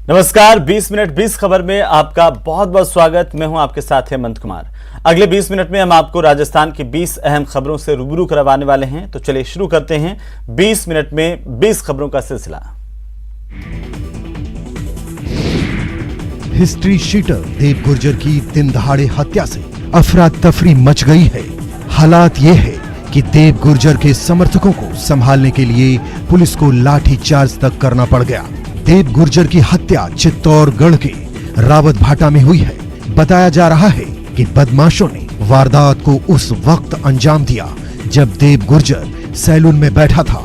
नमस्कार, 20 मिनट 20 खबर में आपका बहुत बहुत स्वागत। मैं हूं आपके साथ हेमंत कुमार। अगले 20 मिनट में हम आपको राजस्थान की 20 अहम खबरों से रूबरू करवाने वाले हैं। तो चलिए शुरू करते हैं 20 मिनट में 20 खबरों का सिलसिला। हिस्ट्री शीटर देव गुर्जर की दिन दहाड़े हत्या से अफरा तफरी मच गई है। हालात ये है कि देव गुर्जर के समर्थकों को संभालने के लिए पुलिस को लाठी चार्ज तक करना पड़ गया। देव गुर्जर की हत्या चित्तौड़गढ़ के रावत भाटा में हुई है। बताया जा रहा है कि बदमाशों ने वारदात को उस वक्त अंजाम दिया जब देव गुर्जर सैलून में बैठा था।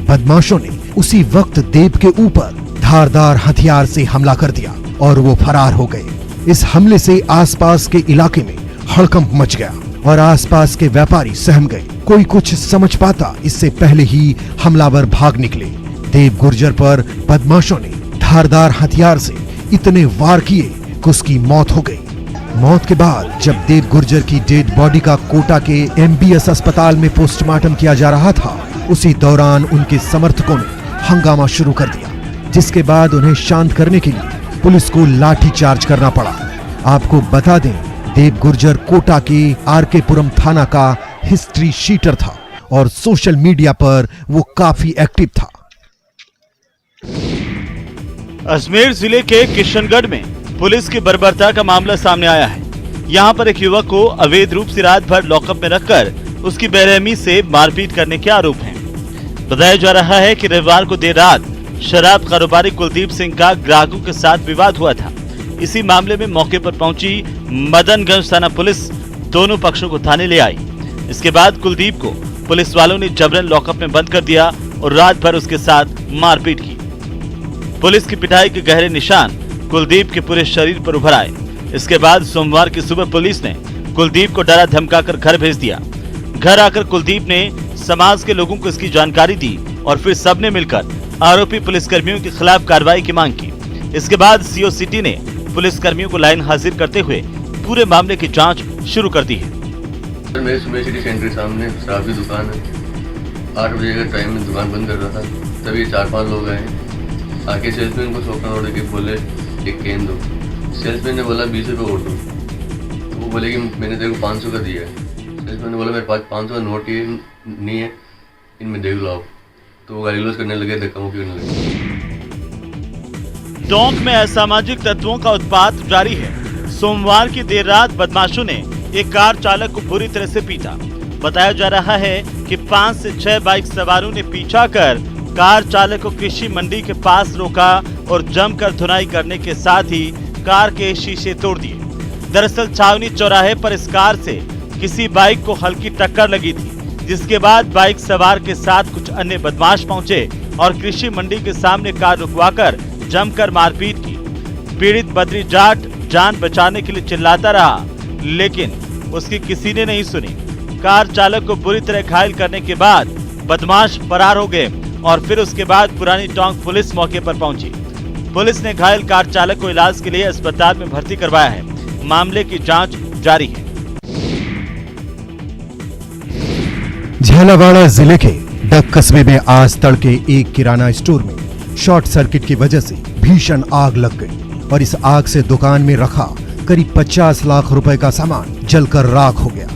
बदमाशों ने उसी वक्त देव के ऊपर धारदार हथियार से हमला कर दिया और वो फरार हो गए। इस हमले से आसपास के इलाके में हड़कंप मच गया और आसपास के व्यापारी सहम गए। कोई कुछ समझ पाता इससे पहले ही हमलावर भाग निकले। देव गुर्जर पर बदमाशों ने धारदार हथियार से इतने वार किए कि उसकी मौत हो गई। मौत के बाद जब देव गुर्जर की डेड बॉडी का कोटा के MBS अस्पताल में पोस्टमार्टम किया जा रहा था, उसी दौरान उनके समर्थकों ने हंगामा शुरू कर दिया, जिसके बाद उन्हें शांत करने के लिए पुलिस को लाठी चार्ज करना पड़ा। आपको बता दें, देव गुर्जर कोटा के RK पुरम थाना का हिस्ट्री शीटर था और सोशल मीडिया पर वो काफी एक्टिव था। अजमेर जिले के किशनगढ़ में पुलिस की बर्बरता का मामला सामने आया है। यहाँ पर एक युवक को अवैध रूप से रात भर लॉकअप में रखकर उसकी बेरहमी से मारपीट करने के आरोप हैं। बताया जा रहा है कि रविवार को देर रात शराब कारोबारी कुलदीप सिंह का ग्राहकों के साथ विवाद हुआ था। इसी मामले में मौके पर पहुंची मदनगंज थाना पुलिस दोनों पक्षों को थाने ले आई। इसके बाद कुलदीप को पुलिस वालों ने जबरन लॉकअप में बंद कर दिया और रात भर उसके साथ मारपीट की। पुलिस की पिटाई के गहरे निशान कुलदीप के पूरे शरीर पर उभर आए। इसके बाद सोमवार की सुबह पुलिस ने कुलदीप को डरा धमकाकर घर भेज दिया। घर आकर कुलदीप ने समाज के लोगों को इसकी जानकारी दी और फिर सबने मिलकर आरोपी पुलिसकर्मियों के खिलाफ कार्रवाई की मांग की। इसके बाद CO सिटी ने पुलिसकर्मियों को लाइन हाजिर करते हुए पूरे मामले की जाँच शुरू कर दी है। मेरे सुबह सिटी सेंटर के सामने शराब की दुकान है। 8 बजे का टाइम में दुकान बंद कर रहा था, तभी 4-5 लोग आए। आके सेल्समैन को 100 ऑर्डर के बोले एक केन दो। सेल्समैन ने बोला 20 रुपये और दो। तो वो बोले कि मैंने तेरे को 500 का दिया है। सेल्समैन ने बोला मेरे पास 500 का नोट ही नहीं है, इनमें देख लो आप। तो वो गाली गलौज करने लगे, धक्का मुक्की करने लगे। टोंक में असामाजिक तत्वों का उत्पात जारी है। सोमवार की देर रात बदमाशों ने एक कार चालक को बुरी तरह से पीटा। बताया जा रहा है कि 5 से 6 बाइक सवारों ने पीछा कर कार चालक को कृषि मंडी के पास रोका और जमकर धुनाई करने के साथ ही कार के शीशे तोड़ दिए। दरअसल छावनी चौराहे पर इस कार से किसी बाइक को हल्की टक्कर लगी थी, जिसके बाद बाइक सवार के साथ कुछ अन्य बदमाश पहुंचे और कृषि मंडी के सामने कार रुकवाकर जमकर मारपीट की। पीड़ित बद्री जाट जान बचाने के लिए चिल्लाता रहा, लेकिन उसकी किसी ने नहीं सुनी। कार चालक को बुरी तरह घायल करने के बाद बदमाश फरार हो गए और फिर उसके बाद पुरानी टोंक पुलिस मौके पर पहुंची। पुलिस ने घायल कार चालक को इलाज के लिए अस्पताल में भर्ती करवाया है। मामले की जांच जारी है। झालावाड़ जिले के डग कस्बे में आज तड़के एक किराना स्टोर में शॉर्ट सर्किट की वजह से भीषण आग लग गई और इस आग से दुकान में रखा करीब 50 लाख रुपए का सामान जलकर राख हो गया।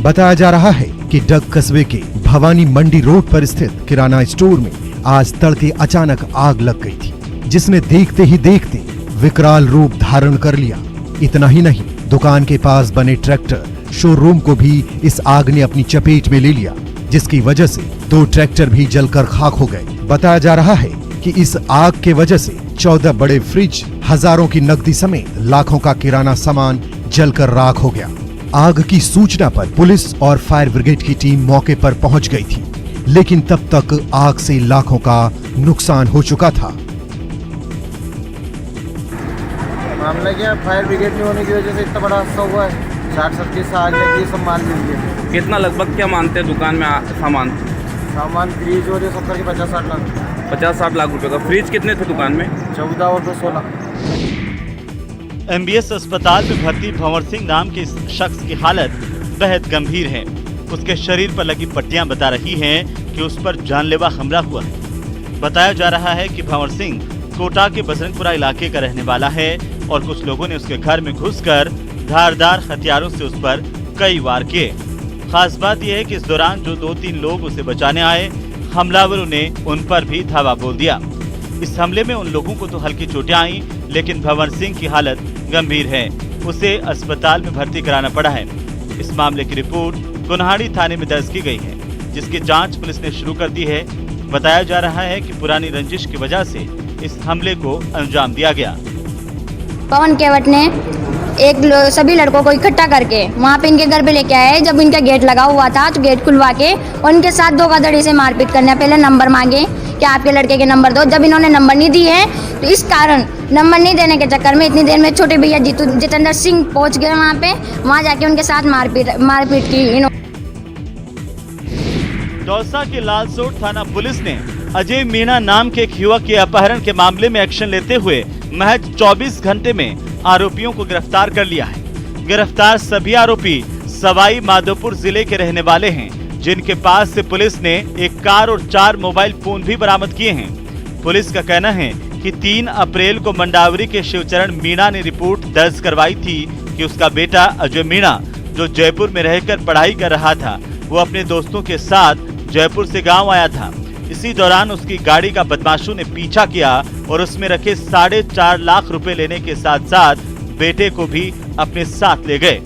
बताया जा रहा है कि डग कस्बे के भवानी मंडी रोड पर स्थित किराना स्टोर में आज तड़के अचानक आग लग गई थी, जिसने देखते ही देखते विकराल रूप धारण कर लिया। इतना ही नहीं, दुकान के पास बने ट्रैक्टर शोरूम को भी इस आग ने अपनी चपेट में ले लिया, जिसकी वजह से 2 ट्रैक्टर भी जलकर खाक हो गए। बताया जा रहा है कि इस आग के वजह से 14 बड़े फ्रिज, हजारों की नकदी समेत लाखों का किराना सामान जलकर राख हो गया। आग की सूचना पर पुलिस और फायर ब्रिगेड की टीम मौके पर पहुंच गई थी, लेकिन तब तक आग से लाखों का नुकसान हो चुका था। मामला क्या, फायर ब्रिगेड नहीं होने की वजह से इतना बड़ा हादसा हुआ है। शॉर्ट सर्किट से आग लगी, सब माल मिल गया। कितना लगभग क्या मानते हैं दुकान में सामान फ्रीज और 70 के 50-60 लाख। 50-60 लाख रुपए का। फ्रिज कितने थे दुकान में? 14 और 2 16। MBS अस्पताल में भर्ती भंवर सिंह नाम के इस शख्स की हालत बेहद गंभीर है। उसके शरीर पर लगी पट्टियां बता रही हैं कि उस पर जानलेवा हमला हुआ है। बताया जा रहा है कि भंवर सिंह कोटा के बजरंगपुरा इलाके का रहने वाला है और कुछ लोगों ने उसके घर में घुसकर धारदार हथियारों से उस पर कई वार किए। खास बात यह है कि इस दौरान जो 2-3 लोग उसे बचाने आए, हमलावरों ने उन पर भी धावा बोल दिया। इस हमले में उन लोगों को तो हल्की चोटें आई, लेकिन भंवर सिंह की हालत गंभीर है। उसे अस्पताल में भर्ती कराना पड़ा है। इस मामले की रिपोर्ट कोन्हाड़ी थाने में दर्ज की गई है, जिसकी जांच पुलिस ने शुरू कर दी है। बताया जा रहा है कि पुरानी रंजिश की वजह से इस हमले को अंजाम दिया गया। पवन केवट ने सभी लड़कों को इकट्ठा करके वहाँ पे इनके घर पे लेके आए। जब इनका गेट लगा हुआ था तो गेट खुलवा के और इनके साथ धोखाधड़ी से मारपीट करने, पहले नंबर मांगे कि आपके लड़के के नंबर दो। जब इन्होंने नंबर नहीं दिए हैं तो इस कारण नंबर नहीं देने के चक्कर में इतनी देर में छोटे भैया जितेंद्र सिंह पहुँच गए वहाँ पे। वहाँ जाके उनके साथ मारपीट की। दौसा के लालसोट थाना पुलिस ने अजय मीणा नाम के एक युवक के अपहरण के मामले में एक्शन लेते हुए महज 24 घंटे में आरोपियों को गिरफ्तार कर लिया है। गिरफ्तार सभी आरोपी सवाई माधोपुर जिले के रहने वाले हैं, जिनके पास से पुलिस ने एक कार और 4 मोबाइल फोन भी बरामद किए हैं। पुलिस का कहना है कि 3 अप्रैल को मंडावरी के शिवचरण मीणा ने रिपोर्ट दर्ज करवाई थी कि उसका बेटा अजय मीणा, जो जयपुर में रहकर पढ़ाई कर रहा था, वो अपने दोस्तों के साथ जयपुर से गांव आया था। इसी दौरान उसकी गाड़ी का बदमाशों ने पीछा किया और उसमें रखे 4.5 लाख रुपए लेने के साथ साथ बेटे को भी अपने साथ ले गए।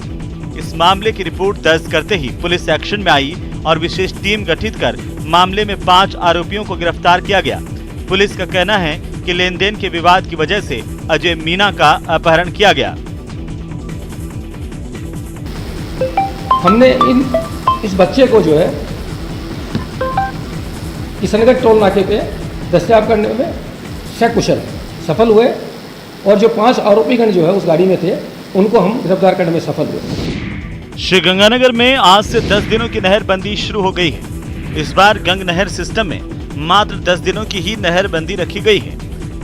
इस मामले की रिपोर्ट दर्ज करते ही पुलिस एक्शन में आई और विशेष टीम गठित कर मामले में 5 आरोपियों को गिरफ्तार किया गया। पुलिस का कहना है कि लेन देन के विवाद की वजह से अजय मीणा का अपहरण किया गया। हमने इस बच्चे को जो है किशनगढ़ टोल नाके पे दस्तयाब करने में सकुशल सफल हुए और जो 5 आरोपीगण जो है उस गाड़ी में थे उनको हम गिरफ्तार करने में सफल हुए। श्रीगंगानगर में आज से 10 दिनों की नहरबंदी शुरू हो गई है। इस बार गंग नहर सिस्टम में मात्र 10 दिनों की ही नहरबंदी रखी गई है।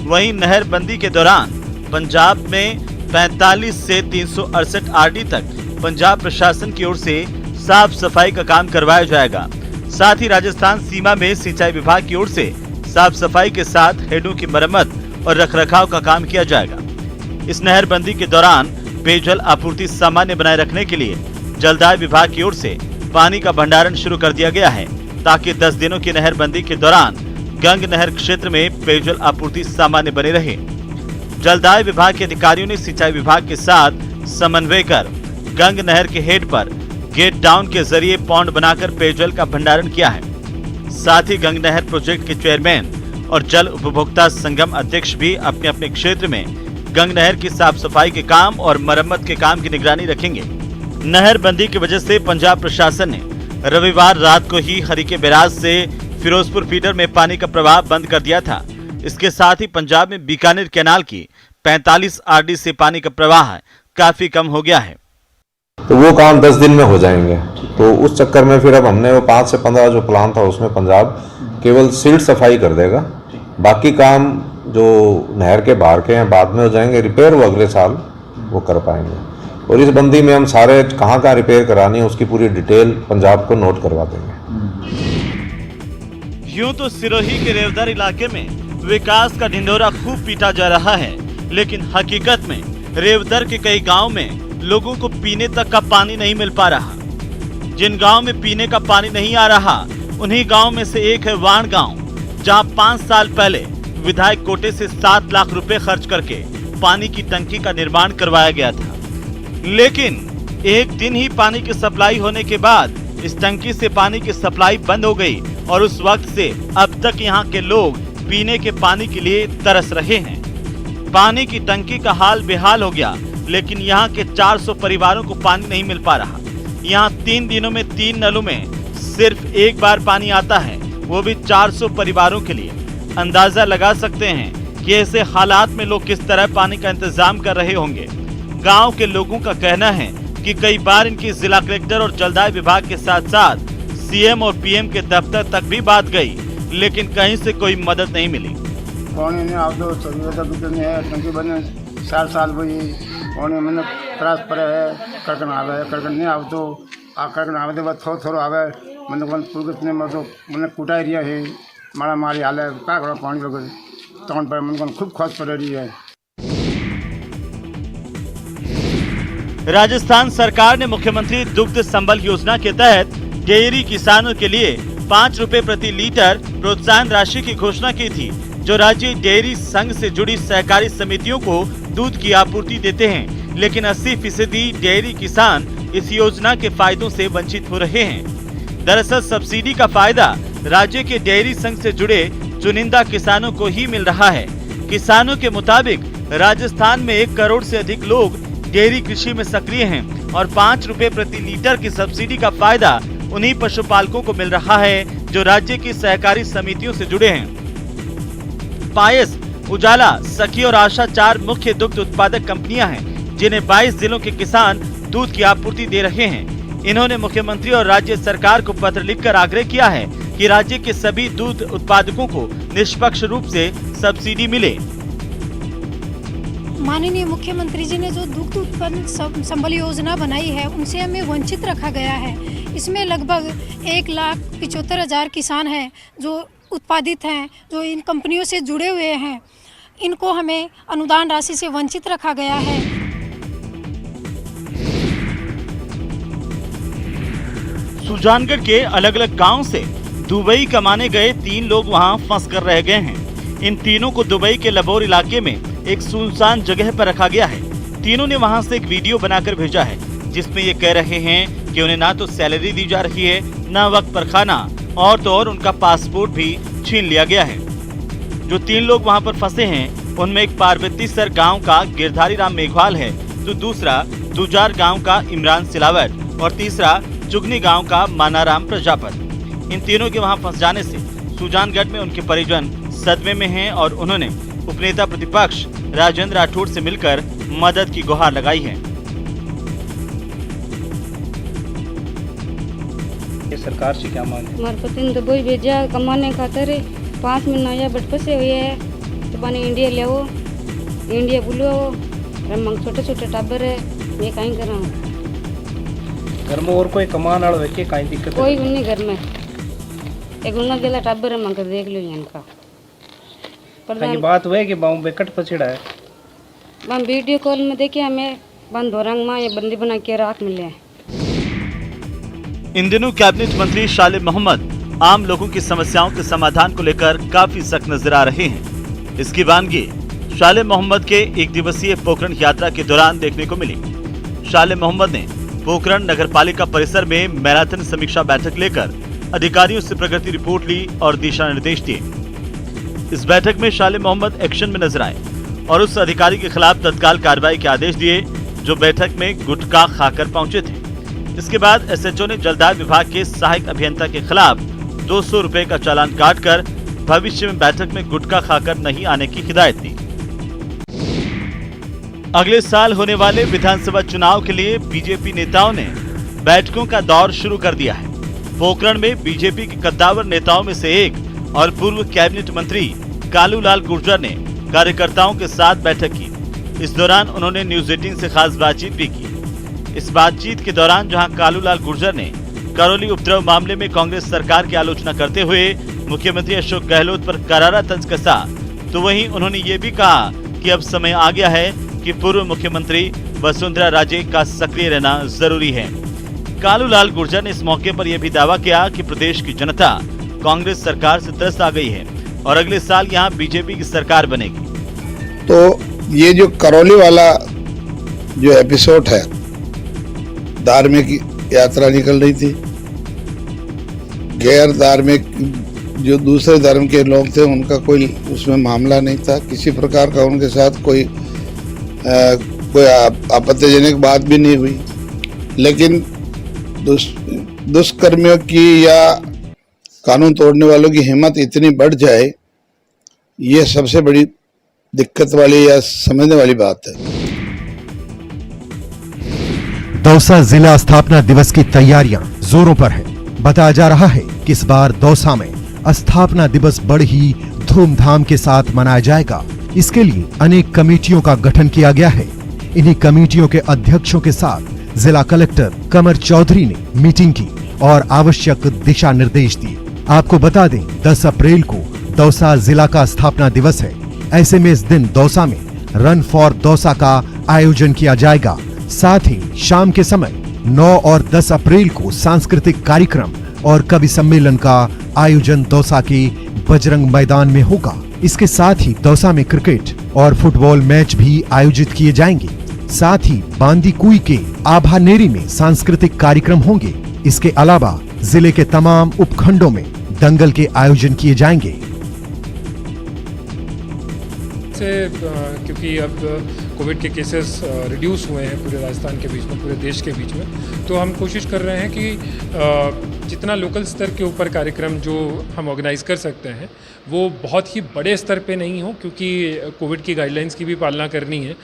वहीं नहरबंदी के दौरान पंजाब में 45 से 368 आरडी तक पंजाब प्रशासन की ओर से साफ सफाई का काम करवाया जाएगा। साथ ही राजस्थान सीमा में सिंचाई विभाग की ओर से साफ सफाई के साथ हेडों की मरम्मत और रखरखाव का काम किया जाएगा। इस नहरबंदी के दौरान पेयजल आपूर्ति सामान्य बनाए रखने के लिए जलदाय विभाग की ओर से पानी का भंडारण शुरू कर दिया गया है, ताकि 10 दिनों की नहरबंदी के दौरान गंग नहर क्षेत्र में पेयजल आपूर्ति सामान्य बने रहे। जलदाय विभाग के अधिकारियों ने सिंचाई विभाग के साथ समन्वय कर गंग नहर के हेड पर गेट डाउन के जरिए पौंड बनाकर पेयजल का भंडारण किया है। साथ ही गंग नहर प्रोजेक्ट के चेयरमैन और जल उपभोक्ता संगम अध्यक्ष भी अपने अपने क्षेत्र में गंग नहर की साफ सफाई के काम और मरम्मत के काम की निगरानी रखेंगे। नहरबंदी की वजह से पंजाब प्रशासन ने रविवार रात को ही हरीके बैराज से फिरोजपुर फीडर में पानी का प्रवाह बंद कर दिया था। इसके साथ ही पंजाब में बीकानेर कैनाल की 45 आरडी से पानी का प्रवाह काफी कम हो गया है। तो वो काम 10 दिन में हो जाएंगे। तो उस चक्कर में फिर अब हमने वो 5 से 15 जो प्लान था उसमें पंजाब केवल सील्ड सफाई कर देगा। बाकी काम जो नहर के बाहर के हैं बाद में हो जाएंगे, रिपेयर वो अगले साल वो कर पाएंगे। और इस बंदी में हम सारे कहाँ कहाँ रिपेयर करानी है उसकी पूरी डिटेल पंजाब को नोट करवा देंगे। यूं तो सिरोही के रेवदर इलाके में विकास का ढिंढोरा खूब पीटा जा रहा है, लेकिन हकीकत में रेवदर के कई गांव में लोगों को पीने तक का पानी नहीं मिल पा रहा। जिन गांव में पीने का पानी नहीं आ रहा, उन्हीं गांव में से एक है वाण गांव, जहां 5 साल पहले विधायक कोटे से 7 लाख रुपए खर्च करके पानी की टंकी का निर्माण करवाया गया था। लेकिन एक दिन ही पानी की सप्लाई होने के बाद इस टंकी से पानी की सप्लाई बंद हो गई और उस वक्त से अब तक यहाँ के लोग पीने के पानी के लिए तरस रहे हैं। पानी की टंकी का हाल बेहाल हो गया, लेकिन यहाँ के 400 परिवारों को पानी नहीं मिल पा रहा। यहाँ 3 दिनों में 3 नलों में सिर्फ एक बार पानी आता है, वो भी 400 परिवारों के लिए। अंदाजा लगा सकते हैं कि ऐसे हालात में लोग किस तरह पानी का इंतजाम कर रहे होंगे। गांव के लोगों का कहना है कि कई बार इनकी जिला कलेक्टर और जलदाय विभाग के साथ साथ सीएम और पीएम के दफ्तर तक भी बात गई, लेकिन कहीं से कोई मदद नहीं मिली। पानी नहीं आवतो टंकी बने 4 साल भाई पानी मैंने त्रास पड़े है, कड़कन आवे कड़कन नहीं आवतो आ कड़कन आवे बाद थोड़ा थोड़ा आवे मैंने पूरे मतलब मैंने कूटा एरिया है मारा मारी हाल है क्या करो पानी लोग तौन पर मन खूब खोज पड़ रही है। राजस्थान सरकार ने मुख्यमंत्री दुग्ध संबल योजना के तहत डेयरी किसानों के लिए 5 रुपए प्रति लीटर प्रोत्साहन राशि की घोषणा की थी, जो राज्य डेयरी संघ से जुड़ी सहकारी समितियों को दूध की आपूर्ति देते हैं। लेकिन 80% डेयरी किसान इस योजना के फायदों से वंचित हो रहे हैं। दरअसल सब्सिडी का फायदा राज्य के डेयरी संघ से जुड़े चुनिंदा किसानों को ही मिल रहा है। किसानों के मुताबिक राजस्थान में 1 करोड़ से अधिक लोग डेयरी कृषि में सक्रिय हैं और 5 रुपए प्रति लीटर की सब्सिडी का फायदा उन्हीं पशुपालकों को मिल रहा है जो राज्य की सहकारी समितियों से जुड़े हैं। पायस, उजाला, सखी और आशा 4 मुख्य दुग्ध उत्पादक कंपनियां हैं, जिन्हें 22 जिलों के किसान दूध की आपूर्ति दे रहे हैं। इन्होंने मुख्यमंत्री और राज्य सरकार को पत्र लिखकर आग्रह किया है कि राज्य के सभी दूध उत्पादकों को निष्पक्ष रूप से सब्सिडी मिले। माननीय मुख्यमंत्री जी ने जो दुग्ध उत्पन्न संबल योजना बनाई है, उनसे हमें वंचित रखा गया है। इसमें लगभग 1,75,000 किसान हैं जो उत्पादित हैं, जो इन कंपनियों से जुड़े हुए हैं। इनको हमें अनुदान राशि से वंचित रखा गया है। सुजानगढ़ के अलग अलग गांव से दुबई कमाने गए 3 लोग वहां फंस कर रह गए हैं। इन तीनों को दुबई के लबोर इलाके में एक सुनसान जगह पर रखा गया है। तीनों ने वहां से एक वीडियो बनाकर भेजा है, जिसमें ये कह रहे हैं कि उन्हें ना तो सैलरी दी जा रही है, ना वक्त पर खाना, और तो और उनका पासपोर्ट भी छीन लिया गया है। जो 3 लोग वहां पर फंसे हैं, उनमें एक पार्वतीसर गांव का गिरधारी राम मेघवाल है, तो दूसरा दुजार गांव का इमरान सिलावट और तीसरा चुगनी गांव का मानाराम प्रजापत। इन तीनों के वहां फंस जाने से सुजानगढ़ में उनके परिजन सदमे में हैं और उन्होंने उपनेता प्रतिपक्ष राजेंद्र राठौड़ से मिलकर मदद की गुहार लगाई है। ये सरकार से क्या मांग है? हमारे पति ने दुबई भेजा कमाने खातिर, 5 महीना या बट फंसे हुए है। तो बने इंडिया ले आओ, इंडिया बुलाओ, मंग छोटे टाबर है, मैं कहीं करा हूँ। घर में और कोई कमान वाला है, कहीं दिक्कत कोई नहीं घर में, एक उन्ना गेला टाबर है, मंग देख लो इनका। ये बात हुआ है कि बाऊ बेकट पछड़ा है। हम वीडियो कॉल में देखे, हमें बंद हो रंग में ये बंदी बना के राख मिले हैं। इन दिनों कैबिनेट मंत्री शाले मोहम्मद आम लोगों की समस्याओं के समाधान को लेकर काफी सख्त नजर आ रहे हैं। इसकी वानगी शाले मोहम्मद के 1 दिवसीय पोखरण यात्रा के दौरान देखने को मिली। शाले मोहम्मद ने पोखरण नगर पालिका परिसर में मैराथन समीक्षा बैठक लेकर अधिकारियों से प्रगति रिपोर्ट ली और दिशा निर्देश दिए। इस बैठक में शाले मोहम्मद एक्शन में नजर आए और उस अधिकारी के खिलाफ तत्काल कार्रवाई के आदेश दिए जो बैठक में गुटखा खाकर पहुंचे थे। इसके बाद एसएचओ ने जलदाय विभाग के सहायक अभियंता के खिलाफ 200 रुपए का चालान काटकर भविष्य में बैठक में गुटखा खाकर नहीं आने की हिदायत दी। अगले साल होने वाले विधानसभा चुनाव के लिए बीजेपी नेताओं ने बैठकों का दौर शुरू कर दिया है। पोखरण में बीजेपी के कद्दावर नेताओं में से एक और पूर्व कैबिनेट मंत्री कालूलाल गुर्जर ने कार्यकर्ताओं के साथ बैठक की। इस दौरान उन्होंने न्यूज 18 से खास बातचीत भी की। इस बातचीत के दौरान जहां कालूलाल गुर्जर ने करौली उपद्रव मामले में कांग्रेस सरकार की आलोचना करते हुए मुख्यमंत्री अशोक गहलोत पर करारा तंज कसा, तो वहीं उन्होंने ये भी कहा कि अब समय आ गया है कि पूर्व मुख्यमंत्री वसुंधरा राजे का सक्रिय रहना जरूरी है। कालूलाल गुर्जर ने इस मौके पर यह भी दावा किया कि प्रदेश की जनता कांग्रेस सरकार से त्रस्त आ गई है और अगले साल यहां बीजेपी की सरकार बनेगी। तो ये जो करौली वाला जो एपिसोड है, धार्मिक यात्रा निकल रही थी, गैर धार्मिक जो दूसरे धर्म के लोग थे उनका कोई उसमें मामला नहीं था, किसी प्रकार का उनके साथ कोई आपत्तिजनक बात भी नहीं हुई। लेकिन दुष्कर्मियों की या कानून तोड़ने वालों की हिम्मत इतनी बढ़ जाए, ये सबसे बड़ी दिक्कत वाली या समझने वाली बात है। दौसा जिला स्थापना दिवस की तैयारियां जोरों पर है। बताया जा रहा है कि इस बार दौसा में स्थापना दिवस बड़ी ही धूमधाम के साथ मनाया जाएगा। इसके लिए अनेक कमेटियों का गठन किया गया है। इन्हीं कमेटियों के अध्यक्षों के साथ जिला कलेक्टर कमर चौधरी ने मीटिंग की और आवश्यक दिशा निर्देश दिए। आपको बता दें, 10 अप्रैल को दौसा जिला का स्थापना दिवस है। ऐसे में इस दिन दौसा में रन फॉर दौसा का आयोजन किया जाएगा। साथ ही शाम के समय 9 और 10 अप्रैल को सांस्कृतिक कार्यक्रम और कवि सम्मेलन का आयोजन दौसा के बजरंग मैदान में होगा। इसके साथ ही दौसा में क्रिकेट और फुटबॉल मैच भी आयोजित किए जाएंगे। साथ ही बांदीकुई के आभानेरी में सांस्कृतिक कार्यक्रम होंगे। इसके अलावा जिले के तमाम उपखंडों में दंगल के आयोजन किए जाएंगे। क्योंकि अब कोविड के केसेस रिड्यूस हुए हैं पूरे राजस्थान के बीच में, पूरे देश के बीच में, तो हम कोशिश कर रहे हैं कि जितना लोकल स्तर के ऊपर कार्यक्रम जो हम ऑर्गेनाइज कर सकते हैं वो बहुत ही बड़े स्तर पे नहीं हो, क्योंकि कोविड की गाइडलाइंस की भी पालना करनी है।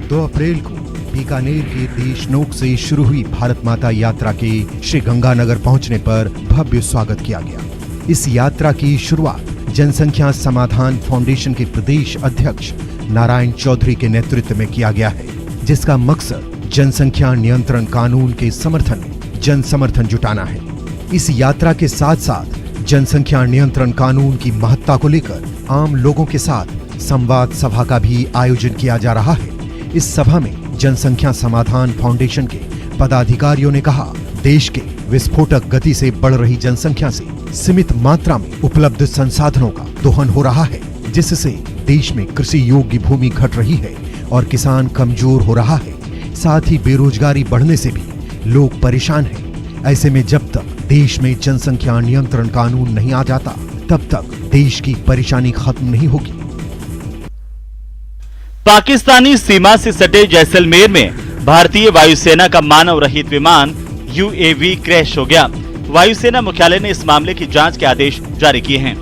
2 अप्रैल को बीकानेर के देशनोक से शुरू हुई भारत माता यात्रा के श्री गंगानगर पहुंचने पर भव्य स्वागत किया गया। इस यात्रा की शुरुआत जनसंख्या समाधान फाउंडेशन के प्रदेश अध्यक्ष नारायण चौधरी के नेतृत्व में किया गया है, जिसका मकसद जनसंख्या नियंत्रण कानून के समर्थन में जन समर्थन जुटाना है। इस यात्रा के साथ साथ जनसंख्या नियंत्रण कानून की महत्ता को लेकर आम लोगों के साथ संवाद सभा का भी आयोजन किया जा रहा है। इस सभा में जनसंख्या समाधान फाउंडेशन के पदाधिकारियों ने कहा, देश के विस्फोटक गति से बढ़ रही जनसंख्या से सीमित मात्रा में उपलब्ध संसाधनों का दोहन हो रहा है, जिससे देश में कृषि योग्य भूमि घट रही है और किसान कमजोर हो रहा है। साथ ही बेरोजगारी बढ़ने से भी लोग परेशान हैं। ऐसे में जब तक देश में जनसंख्या नियंत्रण कानून नहीं आ जाता, तब तक देश की परेशानी खत्म नहीं होगी। पाकिस्तानी सीमा से सटे जैसलमेर में भारतीय वायुसेना का मानव रहित विमान UAV क्रैश हो गया। वायुसेना मुख्यालय ने इस मामले की जांच के आदेश जारी किए हैं।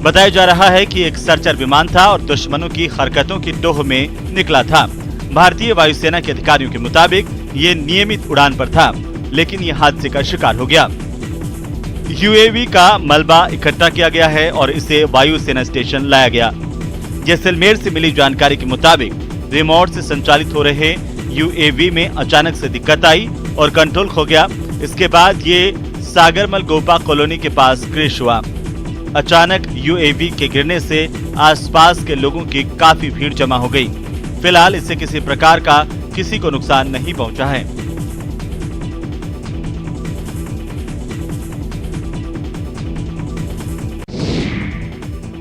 बताया जा रहा है कि एक सर्चर विमान था और दुश्मनों की हरकतों की टोह में निकला था। भारतीय वायुसेना के अधिकारियों के मुताबिक ये नियमित उड़ान पर था, लेकिन ये हादसे का शिकार हो गया। UAV का मलबा इकट्ठा किया गया है और इसे वायुसेना स्टेशन लाया गया। जैसलमेर से मिली जानकारी के मुताबिक रिमोट से संचालित हो रहे UAV में अचानक से दिक्कत आई और कंट्रोल खो गया। इसके बाद ये सागरमल गोपा कॉलोनी के पास क्रैश हुआ। अचानक UAV के गिरने से आसपास के लोगों की काफी भीड़ जमा हो गई। फिलहाल इससे किसी प्रकार का किसी को नुकसान नहीं पहुंचा है।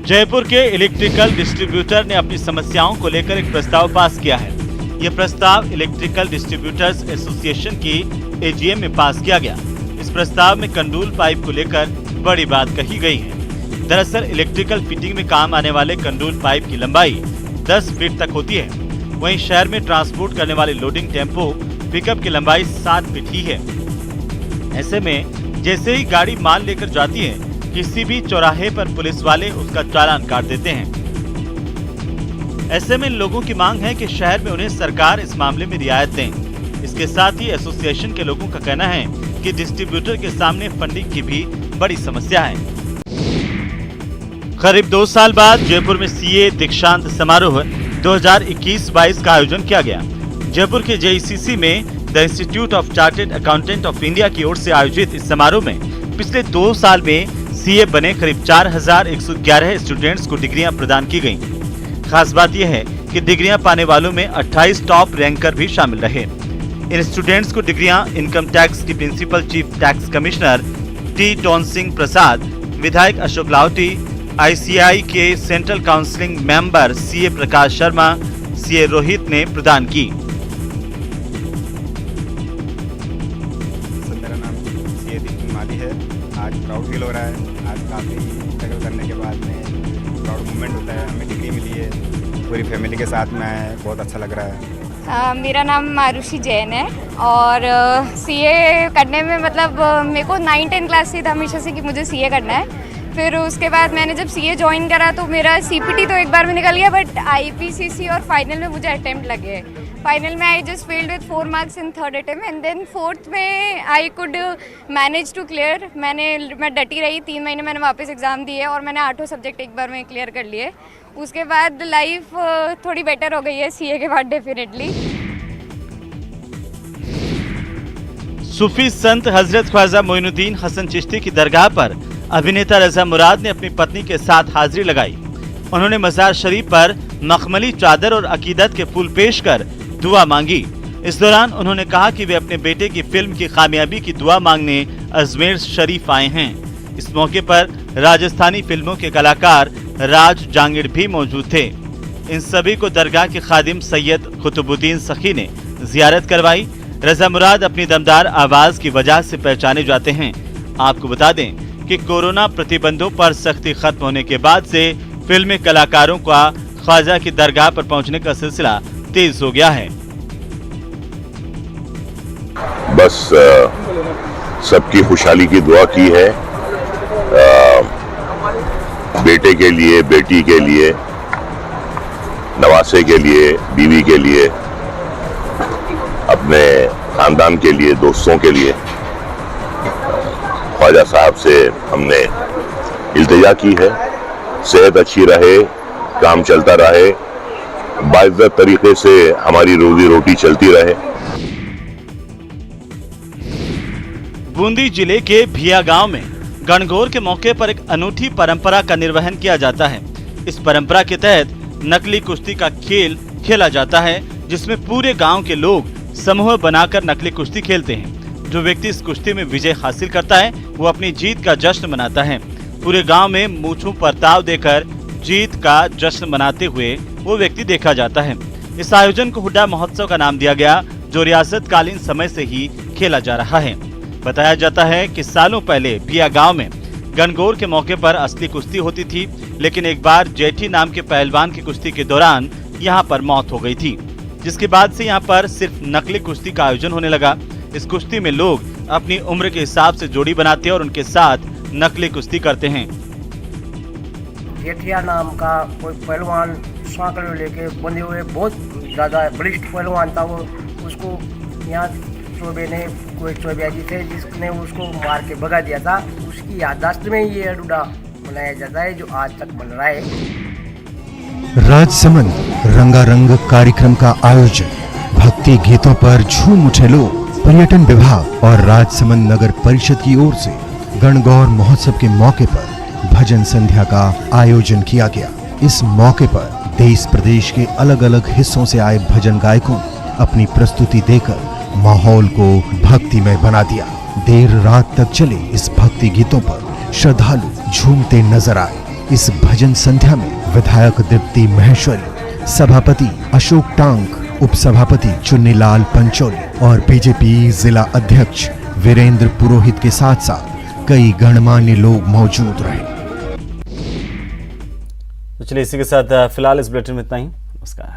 जयपुर के इलेक्ट्रिकल डिस्ट्रीब्यूटर ने अपनी समस्याओं को लेकर एक प्रस्ताव पास किया है। यह प्रस्ताव इलेक्ट्रिकल डिस्ट्रीब्यूटर्स एसोसिएशन की AGM में पास किया गया। इस प्रस्ताव में कंडूल पाइप को लेकर बड़ी बात कही गई है। दरअसल इलेक्ट्रिकल फिटिंग में काम आने वाले कंडूल पाइप की लंबाई 10 फीट तक होती है। वहीं शहर में ट्रांसपोर्ट करने वाले लोडिंग टेम्पो पिकअप की लंबाई 7 फीट ही है। ऐसे में जैसे ही गाड़ी माल लेकर जाती है, किसी भी चौराहे पर पुलिस वाले उसका चालान काट देते हैं। ऐसे में लोगों की मांग है कि शहर में उन्हें सरकार इस मामले में रियायत दें। इसके साथ ही एसोसिएशन के लोगों का कहना है कि डिस्ट्रीब्यूटर के सामने फंडिंग की भी बड़ी समस्या है। करीब 2 साल बाद जयपुर में CA दीक्षांत समारोह 2021-22 का आयोजन किया गया। जयपुर के JECC में the institute of chartered accountant of India की ओर से आयोजित इस समारोह में पिछले 2 साल में CA बने करीब 4111 स्टूडेंट्स को डिग्रियां प्रदान की गयी। खास बात यह है कि डिग्रियां पाने वालों में 28 टॉप रैंकर भी शामिल रहे। इन स्टूडेंट्स को डिग्रियां इनकम टैक्स की principal chief tax commissioner T. टोन सिंह प्रसाद, विधायक अशोक लाहौटी, ICAI के central counselling member CA Prakash Sharma, CA Rohit ने प्रदान की। मेरा नाम CA दीक्षांत माली है। आज प्राउड फील हो रहा है। आज काफ़ी स्ट्रगल करने के बाद में प्राउड मोमेंट होता है। हमें डिग्री मिली है, पूरी फैमिली के साथ में बहुत अच्छा लग रहा है। मेरा नाम मारुषि जैन है और CA करने में मतलब मेरे को 9-10 क्लास से था हमेशा से कि मुझे CA करना है। फिर उसके बाद मैंने जब CA ज्वाइन करा तो मेरा CPT तो एक बार में निकल गया, बट IPCC और फाइनल में मुझे अटेम्प्ट लगे। फाइनल में I just failed with 4 marks in 3rd attempt and then 4th में I could manage to clear. मैं डटी रही, 3 महीने मैंने वापस एग्ज़ाम दिए और मैंने 8 सब्जेक्ट एक बार में क्लियर कर लिए। उसके बाद लाइफ थोड़ी बेटर हो गई है CA के बाद डेफिनेटली। सूफी संत हजरत ख्वाजा मोइनुद्दीन हसन चिश्ती की दरगाह पर अभिनेता रजा मुराद ने अपनी पत्नी के साथ हाजिरी लगाई। उन्होंने मजार शरीफ पर मखमली चादर और अकीदत के फूल पेश कर दुआ मांगी। इस दौरान उन्होंने कहा कि वे अपने बेटे की फिल्म की कामयाबी की दुआ मांगने अजमेर शरीफ आए हैं। इस मौके पर राजस्थानी फिल्मों के कलाकार राज जांगिड़ भी मौजूद थे। इन सभी को दरगाह के खादिम सैयद कुतुबुद्दीन सखी ने जियारत करवाई। रजा मुराद अपनी दमदार आवाज की वजह से पहचाने जाते हैं। आपको बता दें कि कोरोना प्रतिबंधों पर सख्ती खत्म होने के बाद से फिल्मी कलाकारों का ख्वाजा की दरगाह पर पहुंचने का सिलसिला तेज हो गया है। बस सबकी खुशहाली की दुआ की है, बेटे के लिए, बेटी के लिए, नवासे के लिए, बीवी के लिए, अपने खानदान के लिए, दोस्तों के लिए। ख्वाजा साहब से हमने इल्तिजा की है, सेहत अच्छी रहे, काम चलता रहे, बाइज्जत तरीके से हमारी रोजी रोटी चलती रहे। बूंदी जिले के भिया गांव में गणगौर के मौके पर एक अनूठी परंपरा का निर्वहन किया जाता है। इस परंपरा के तहत नकली कुश्ती का खेल खेला जाता है, जिसमें पूरे गांव के लोग समूह बनाकर नकली कुश्ती खेलते हैं। जो व्यक्ति इस कुश्ती में विजय हासिल करता है वो अपनी जीत का जश्न मनाता है। पूरे गांव में मूंछों पर ताव देकर जीत का जश्न मनाते हुए वो व्यक्ति देखा जाता है। इस आयोजन को हुड्डा महोत्सव का नाम दिया गया, जो रियासतकालीन समय से ही खेला जा रहा है। बताया जाता है कि सालों पहले भिया गांव में गणगौर के मौके पर असली कुश्ती होती थी, लेकिन एक बार जेठी नाम के पहलवान की कुश्ती के दौरान यहां पर मौत हो गई थी, जिसके बाद से यहां पर सिर्फ नकली कुश्ती का आयोजन होने लगा। इस कुश्ती में लोग अपनी उम्र के हिसाब से जोड़ी बनाते हैं और उनके साथ नकली कुश्ती करते हैं। जेठिया नाम का कोई पहलवान सांकड़े लेके बंधे हुए बहुत ज्यादा बलिष्ठ पहलवान था, वो उसको यहाँ चौबे ने कोई चौबियाजी थे जिसने उसको मार के भगा दिया था। उसकी याददाश्त में ये अडूडा मनाया जाता है, जो आज तक बन रहा है। राजसमंद रंगारंग कार्यक्रम का आयोजन, भक्ति गीतों पर झूम उठे लोग। पर्यटन विभाग और राजसमंद नगर परिषद की ओर से गणगौर महोत्सव के मौके पर भजन संध्या का आयोजन किया गया। इस मौके पर देश प्रदेश के अलग अलग हिस्सों से आए भजन गायकों ने अपनी प्रस्तुति देकर माहौल को भक्तिमय बना दिया। देर रात तक चले इस भक्ति गीतों पर श्रद्धालु झूमते नजर आए। इस भजन संध्या में विधायक दीप्ति महेश्वरी, सभापति अशोक टांक, उप सभापति चुन्नीलाल पंचोली और बीजेपी जिला अध्यक्ष वीरेंद्र पुरोहित के साथ साथ कई गणमान्य लोग मौजूद रहे। तो चलिए इसी के साथ फिलहाल इस बुलेटिन में इतना ही। नमस्कार।